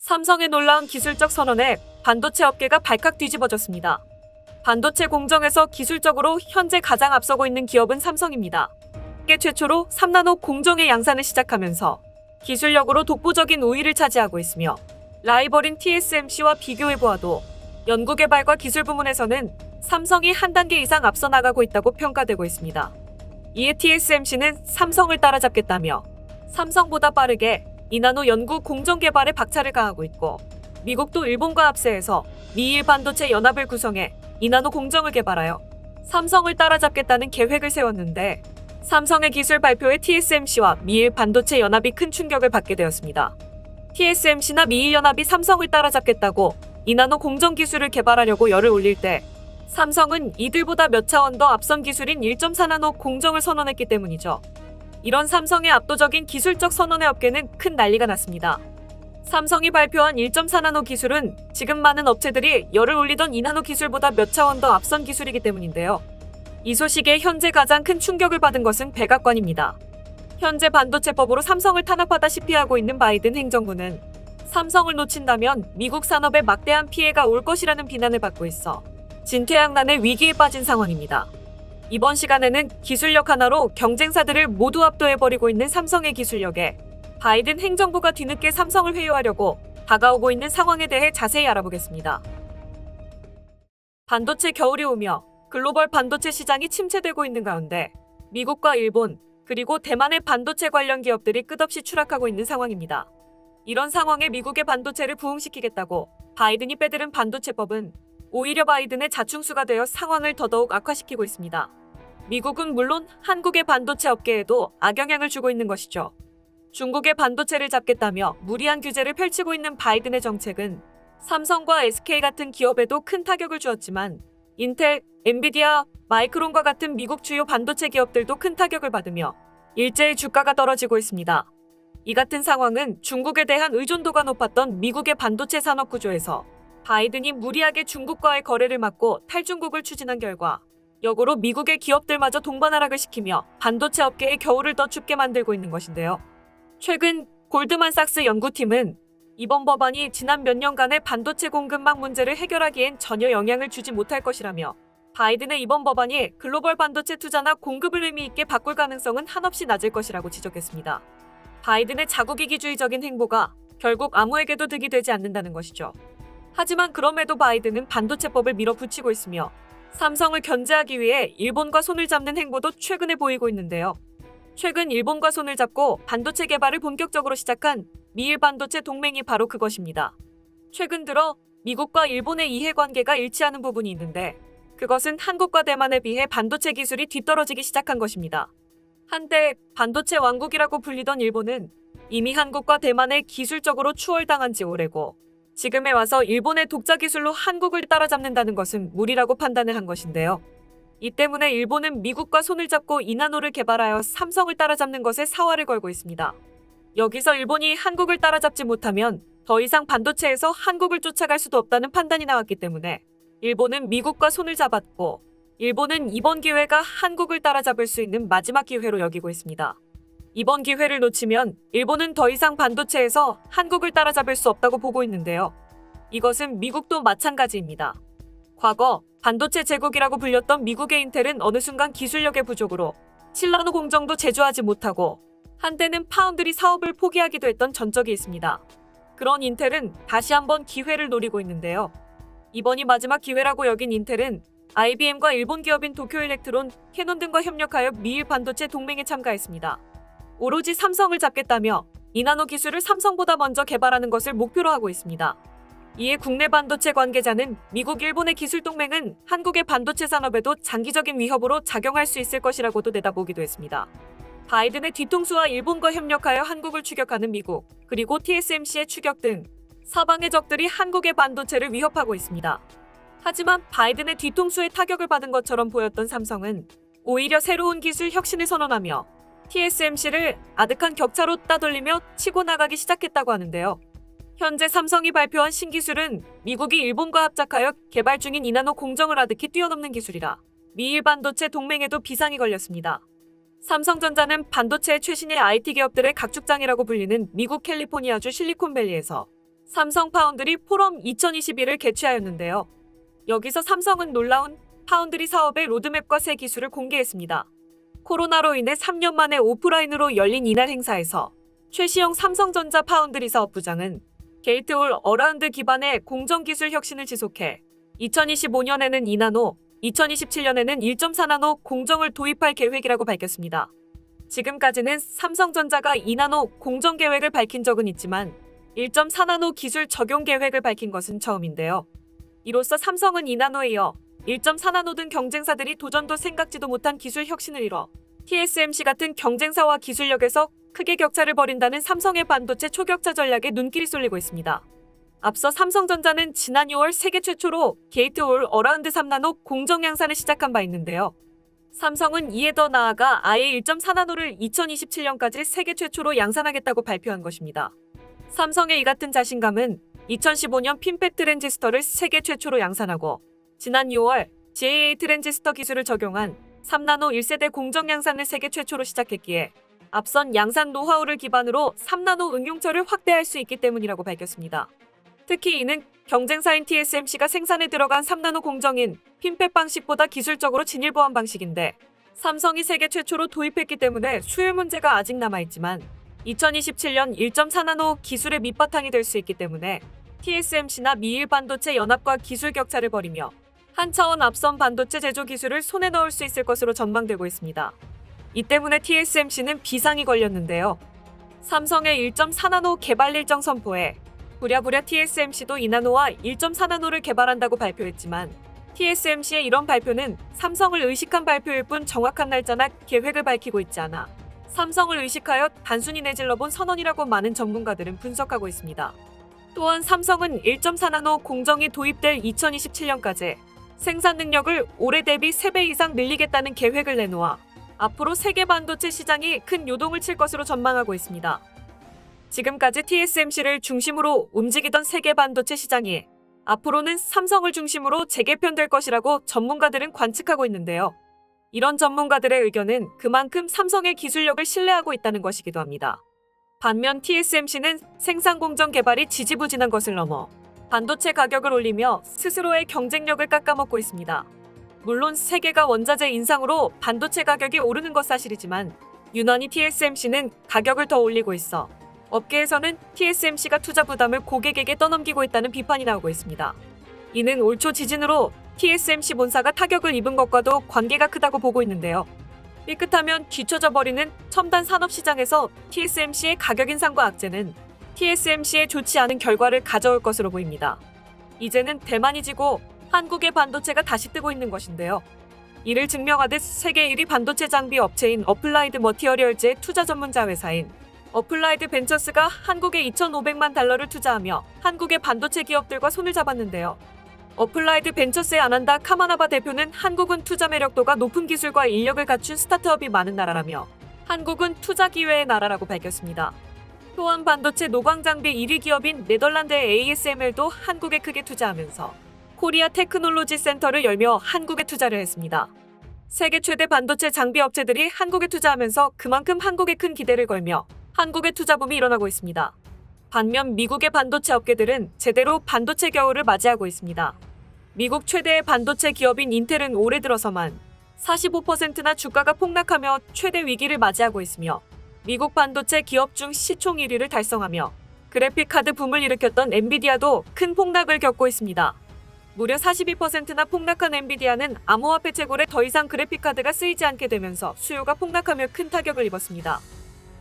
삼성의 놀라운 기술적 선언에 반도체 업계가 발칵 뒤집어졌습니다. 반도체 공정에서 기술적으로 현재 가장 앞서고 있는 기업은 삼성입니다. 세계 최초로 3나노 공정의 양산을 시작하면서 기술력으로 독보적인 우위를 차지하고 있으며 라이벌인 TSMC와 비교해보아도 연구개발과 기술 부문에서는 삼성이 한 단계 이상 앞서 나가고 있다고 평가되고 있습니다. 이에 TSMC는 삼성을 따라잡겠다며 삼성보다 빠르게 2나노 연구 공정 개발에 박차를 가하고 있고, 미국도 일본과 합세해서 미일 반도체 연합을 구성해 2나노 공정을 개발하여 삼성을 따라잡겠다는 계획을 세웠는데, 삼성의 기술 발표에 TSMC와 미일 반도체 연합이 큰 충격을 받게 되었습니다. TSMC나 미일 연합이 삼성을 따라잡겠다고 2나노 공정 기술을 개발하려고 열을 올릴 때, 삼성은 이들보다 몇 차원 더 앞선 기술인 1.4나노 공정을 선언했기 때문이죠. 이런 삼성의 압도적인 기술적 선언의 업계는 큰 난리가 났습니다. 삼성이 발표한 1.4나노 기술은 지금 많은 업체들이 열을 올리던 2나노 기술보다 몇 차원 더 앞선 기술이기 때문인데요. 이 소식에 현재 가장 큰 충격을 받은 것은 백악관입니다. 현재 반도체법으로 삼성을 탄압하다시피 하고 있는 바이든 행정부는 삼성을 놓친다면 미국 산업에 막대한 피해가 올 것이라는 비난을 받고 있어 진퇴양난의 위기에 빠진 상황입니다. 이번 시간에는 기술력 하나로 경쟁사들을 모두 압도해버리고 있는 삼성의 기술력에 바이든 행정부가 뒤늦게 삼성을 회유하려고 다가오고 있는 상황에 대해 자세히 알아보겠습니다. 반도체 겨울이 오며 글로벌 반도체 시장이 침체되고 있는 가운데 미국과 일본, 그리고 대만의 반도체 관련 기업들이 끝없이 추락하고 있는 상황입니다. 이런 상황에 미국의 반도체를 부흥시키겠다고 바이든이 빼들은 반도체법은 오히려 바이든의 자충수가 되어 상황을 더더욱 악화시키고 있습니다. 미국은 물론 한국의 반도체 업계에도 악영향을 주고 있는 것이죠. 중국의 반도체를 잡겠다며 무리한 규제를 펼치고 있는 바이든의 정책은 삼성과 SK 같은 기업에도 큰 타격을 주었지만 인텔, 엔비디아, 마이크론과 같은 미국 주요 반도체 기업들도 큰 타격을 받으며 일제히 주가가 떨어지고 있습니다. 이 같은 상황은 중국에 대한 의존도가 높았던 미국의 반도체 산업 구조에서 바이든이 무리하게 중국과의 거래를 막고 탈중국을 추진한 결과 역으로 미국의 기업들마저 동반하락을 시키며 반도체 업계의 겨울을 더 춥게 만들고 있는 것인데요. 최근 골드만삭스 연구팀은 이번 법안이 지난 몇 년간의 반도체 공급망 문제를 해결하기엔 전혀 영향을 주지 못할 것이라며 바이든의 이번 법안이 글로벌 반도체 투자나 공급을 의미 있게 바꿀 가능성은 한없이 낮을 것이라고 지적했습니다. 바이든의 자국이기주의적인 행보가 결국 아무에게도 득이 되지 않는다는 것이죠. 하지만 그럼에도 바이든은 반도체법을 밀어붙이고 있으며 삼성을 견제하기 위해 일본과 손을 잡는 행보도 최근에 보이고 있는데요. 최근 일본과 손을 잡고 반도체 개발을 본격적으로 시작한 미일 반도체 동맹이 바로 그것입니다. 최근 들어 미국과 일본의 이해관계가 일치하는 부분이 있는데 그것은 한국과 대만에 비해 반도체 기술이 뒤떨어지기 시작한 것입니다. 한때 반도체 왕국이라고 불리던 일본은 이미 한국과 대만에 기술적으로 추월당한 지 오래고 지금에 와서 일본의 독자 기술로 한국을 따라잡는다는 것은 무리라고 판단을 한 것인데요. 이 때문에 일본은 미국과 손을 잡고 2나노를 개발하여 삼성을 따라잡는 것에 사활을 걸고 있습니다. 여기서 일본이 한국을 따라잡지 못하면 더 이상 반도체에서 한국을 쫓아갈 수도 없다는 판단이 나왔기 때문에 일본은 미국과 손을 잡았고 일본은 이번 기회가 한국을 따라잡을 수 있는 마지막 기회로 여기고 있습니다. 이번 기회를 놓치면 일본은 더 이상 반도체에서 한국을 따라잡을 수 없다고 보고 있는데요. 이것은 미국도 마찬가지입니다. 과거 반도체 제국이라고 불렸던 미국의 인텔은 어느 순간 기술력의 부족으로 7나노 공정도 제조하지 못하고 한때는 파운드리 사업을 포기하기도 했던 전적이 있습니다. 그런 인텔은 다시 한번 기회를 노리고 있는데요. 이번이 마지막 기회라고 여긴 인텔은 IBM과 일본 기업인 도쿄일렉트론, 캐논 등과 협력하여 미일 반도체 동맹에 참가했습니다. 오로지 삼성을 잡겠다며 2나노 기술을 삼성보다 먼저 개발하는 것을 목표로 하고 있습니다. 이에 국내 반도체 관계자는 미국, 일본의 기술 동맹은 한국의 반도체 산업에도 장기적인 위협으로 작용할 수 있을 것이라고도 내다보기도 했습니다. 바이든의 뒤통수와 일본과 협력하여 한국을 추격하는 미국, 그리고 TSMC의 추격 등 사방의 적들이 한국의 반도체를 위협하고 있습니다. 하지만 바이든의 뒤통수에 타격을 받은 것처럼 보였던 삼성은 오히려 새로운 기술 혁신을 선언하며 TSMC를 아득한 격차로 따돌리며 치고 나가기 시작했다고 하는데요. 현재 삼성이 발표한 신기술은 미국이 일본과 합작하여 개발 중인 2나노 공정을 아득히 뛰어넘는 기술이라 미일 반도체 동맹에도 비상이 걸렸습니다. 삼성전자는 반도체의 최신의 IT 기업들의 각축장이라고 불리는 미국 캘리포니아주 실리콘밸리에서 삼성 파운드리 포럼 2021을 개최하였는데요. 여기서 삼성은 놀라운 파운드리 사업의 로드맵과 새 기술을 공개했습니다. 코로나로 인해 3년 만에 오프라인으로 열린 이날 행사에서 최시영 삼성전자 파운드리 사업부장은 게이트올 어라운드 기반의 공정기술 혁신을 지속해 2025년에는 2나노, 2027년에는 1.4나노 공정을 도입할 계획이라고 밝혔습니다. 지금까지는 삼성전자가 2나노 공정 계획을 밝힌 적은 있지만 1.4나노 기술 적용 계획을 밝힌 것은 처음인데요. 이로써 삼성은 2나노에 이어 1.4나노 등 경쟁사들이 도전도 생각지도 못한 기술 혁신을 이뤄 TSMC 같은 경쟁사와 기술력에서 크게 격차를 벌인다는 삼성의 반도체 초격차 전략에 눈길이 쏠리고 있습니다. 앞서 삼성전자는 지난 6월 세계 최초로 게이트올 어라운드 3나노 공정 양산을 시작한 바 있는데요. 삼성은 이에 더 나아가 아예 1.4나노를 2027년까지 세계 최초로 양산하겠다고 발표한 것입니다. 삼성의 이 같은 자신감은 2015년 핀펫 트랜지스터를 세계 최초로 양산하고 지난 6월 GAA 트랜지스터 기술을 적용한 3나노 1세대 공정 양산을 세계 최초로 시작했기에 앞선 양산 노하우를 기반으로 3나노 응용처를 확대할 수 있기 때문이라고 밝혔습니다. 특히 이는 경쟁사인 TSMC가 생산에 들어간 3나노 공정인 핀펫 방식보다 기술적으로 진일보한 방식인데 삼성이 세계 최초로 도입했기 때문에 수율 문제가 아직 남아있지만 2027년 1.4나노 기술의 밑바탕이 될 수 있기 때문에 TSMC나 미일 반도체 연합과 기술 격차를 벌이며 한 차원 앞선 반도체 제조 기술을 손에 넣을 수 있을 것으로 전망되고 있습니다. 이 때문에 TSMC는 비상이 걸렸는데요. 삼성의 1.4나노 개발 일정 선포에 부랴부랴 TSMC도 2나노와 1.4나노를 개발한다고 발표했지만 TSMC의 이런 발표는 삼성을 의식한 발표일 뿐 정확한 날짜나 계획을 밝히고 있지 않아 삼성을 의식하여 단순히 내질러본 선언이라고 많은 전문가들은 분석하고 있습니다. 또한 삼성은 1.4나노 공정이 도입될 2027년까지 생산 능력을 올해 대비 3배 이상 늘리겠다는 계획을 내놓아 앞으로 세계 반도체 시장이 큰 요동을 칠 것으로 전망하고 있습니다. 지금까지 TSMC를 중심으로 움직이던 세계 반도체 시장이 앞으로는 삼성을 중심으로 재개편될 것이라고 전문가들은 관측하고 있는데요. 이런 전문가들의 의견은 그만큼 삼성의 기술력을 신뢰하고 있다는 것이기도 합니다. 반면 TSMC는 생산 공정 개발이 지지부진한 것을 넘어 반도체 가격을 올리며 스스로의 경쟁력을 깎아먹고 있습니다. 물론 세계가 원자재 인상으로 반도체 가격이 오르는 것 사실이지만 유난히 TSMC는 가격을 더 올리고 있어 업계에서는 TSMC가 투자 부담을 고객에게 떠넘기고 있다는 비판이 나오고 있습니다. 이는 올 초 지진으로 TSMC 본사가 타격을 입은 것과도 관계가 크다고 보고 있는데요. 삐끗하면 뒤처져 버리는 첨단 산업 시장에서 TSMC의 가격 인상과 악재는 TSMC의 좋지 않은 결과를 가져올 것으로 보입니다. 이제는 대만이 지고 한국의 반도체가 다시 뜨고 있는 것인데요. 이를 증명하듯 세계 1위 반도체 장비 업체인 어플라이드 머티어리얼즈의 투자 전문자 회사인 어플라이드 벤처스가 한국에 2,500만 달러를 투자하며 한국의 반도체 기업들과 손을 잡았는데요. 어플라이드 벤처스의 아난다 카마나바 대표는 한국은 투자 매력도가 높은 기술과 인력을 갖춘 스타트업이 많은 나라라며 한국은 투자 기회의 나라라고 밝혔습니다. 또한 반도체 노광 장비 1위 기업인 네덜란드의 ASML도 한국에 크게 투자하면서 코리아 테크놀로지 센터를 열며 한국에 투자를 했습니다. 세계 최대 반도체 장비 업체들이 한국에 투자하면서 그만큼 한국에 큰 기대를 걸며 한국의 투자붐이 일어나고 있습니다. 반면 미국의 반도체 업계들은 제대로 반도체 겨울을 맞이하고 있습니다. 미국 최대의 반도체 기업인 인텔은 올해 들어서만 45%나 주가가 폭락하며 최대 위기를 맞이하고 있으며 미국 반도체 기업 중 시총 1위를 달성하며 그래픽카드 붐을 일으켰던 엔비디아도 큰 폭락을 겪고 있습니다. 무려 42%나 폭락한 엔비디아는 암호화폐 채굴에 더 이상 그래픽카드가 쓰이지 않게 되면서 수요가 폭락하며 큰 타격을 입었습니다.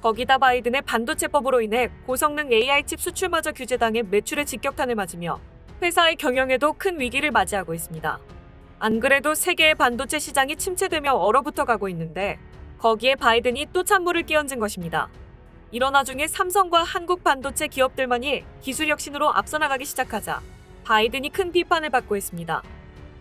거기다 바이든의 반도체법으로 인해 고성능 AI 칩 수출마저 규제당해 매출에 직격탄을 맞으며 회사의 경영에도 큰 위기를 맞이하고 있습니다. 안 그래도 세계의 반도체 시장이 침체되며 얼어붙어 가고 있는데 거기에 바이든이 또 찬물을 끼얹은 것입니다. 이런 와중에 삼성과 한국 반도체 기업들만이 기술 혁신으로 앞서 나가기 시작하자 바이든이 큰 비판을 받고 있습니다.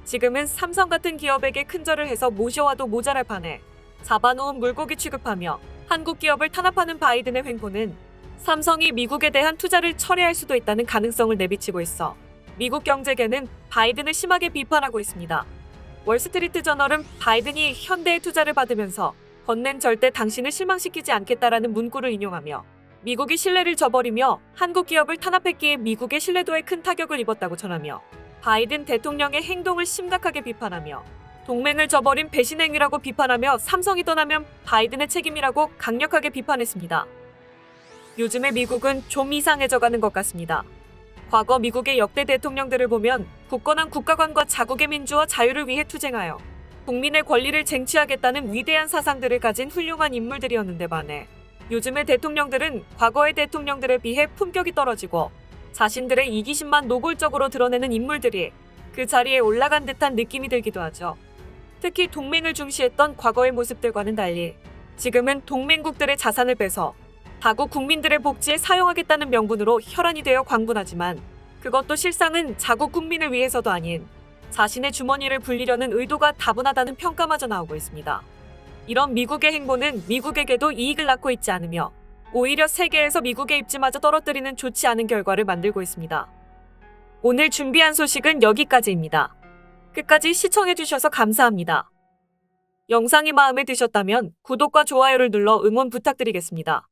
지금은 삼성 같은 기업에게 큰절을 해서 모셔와도 모자랄 판에 잡아놓은 물고기 취급하며 한국 기업을 탄압하는 바이든의 횡포는 삼성이 미국에 대한 투자를 철회할 수도 있다는 가능성을 내비치고 있어 미국 경제계는 바이든을 심하게 비판하고 있습니다. 월스트리트 저널은 바이든이 현대의 투자를 받으면서 건넨 절대 당신을 실망시키지 않겠다라는 문구를 인용하며 미국이 신뢰를 저버리며 한국 기업을 탄압했기에 미국의 신뢰도에 큰 타격을 입었다고 전하며 바이든 대통령의 행동을 심각하게 비판하며 동맹을 저버린 배신 행위라고 비판하며 삼성이 떠나면 바이든의 책임이라고 강력하게 비판했습니다. 요즘의 미국은 좀 이상해져가는 것 같습니다. 과거 미국의 역대 대통령들을 보면 굳건한 국가관과 자국의 민주와 자유를 위해 투쟁하여 국민의 권리를 쟁취하겠다는 위대한 사상들을 가진 훌륭한 인물들이었는데 반해 요즘의 대통령들은 과거의 대통령들에 비해 품격이 떨어지고 자신들의 이기심만 노골적으로 드러내는 인물들이 그 자리에 올라간 듯한 느낌이 들기도 하죠. 특히 동맹을 중시했던 과거의 모습들과는 달리 지금은 동맹국들의 자산을 빼서 다국 국민들의 복지에 사용하겠다는 명분으로 혈안이 되어 광분하지만 그것도 실상은 자국 국민을 위해서도 아닌 자신의 주머니를 불리려는 의도가 다분하다는 평가마저 나오고 있습니다. 이런 미국의 행보는 미국에게도 이익을 낳고 있지 않으며 오히려 세계에서 미국의 입지마저 떨어뜨리는 좋지 않은 결과를 만들고 있습니다. 오늘 준비한 소식은 여기까지입니다. 끝까지 시청해주셔서 감사합니다. 영상이 마음에 드셨다면 구독과 좋아요를 눌러 응원 부탁드리겠습니다.